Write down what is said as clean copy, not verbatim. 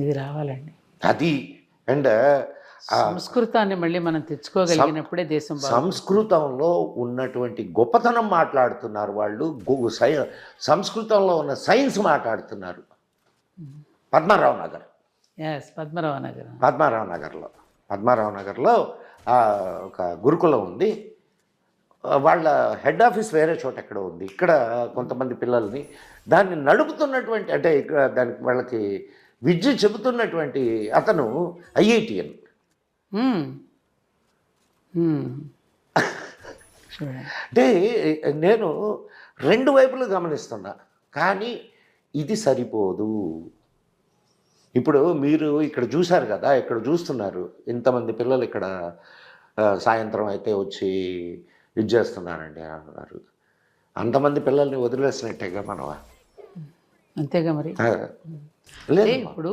ఇది రావాలండి. అది. అండ్ సంస్కృతాన్ని మళ్ళీ మనం తెచ్చుకోగలిగినప్పుడే దేశం సంస్కృతంలో ఉన్నటువంటి గొప్పతనం మాట్లాడుతున్నారు వాళ్ళు. సంస్కృతంలో ఉన్న సైన్స్ మాట్లాడుతున్నారు. పద్మారావు నగర్. పద్మరావు నగర్. పద్మారావు నగర్లో ఒక గురుకులం ఉంది. వాళ్ళ హెడ్ ఆఫీస్ వేరే చోట ఎక్కడో ఉంది. ఇక్కడ కొంతమంది పిల్లల్ని దాన్ని నడుపుతున్నటువంటి, అంటే ఇక్కడ దానికి వాళ్ళకి విద్య చెబుతున్నటువంటి అతను ఐఐటిఎన్. అంటే నేను రెండు వైపులు గమనిస్తున్నా, కానీ ఇది సరిపోదు. ఇప్పుడు మీరు ఇక్కడ చూశారు కదా, ఇక్కడ చూస్తున్నారు ఇంతమంది పిల్లలు ఇక్కడ సాయంత్రం అయితే వచ్చి ఇది చేస్తున్నారండి అన్నారు. అంతమంది పిల్లల్ని వదిలేసినట్టేగా మనం. అంతేగా మరి. లేదు ఇప్పుడు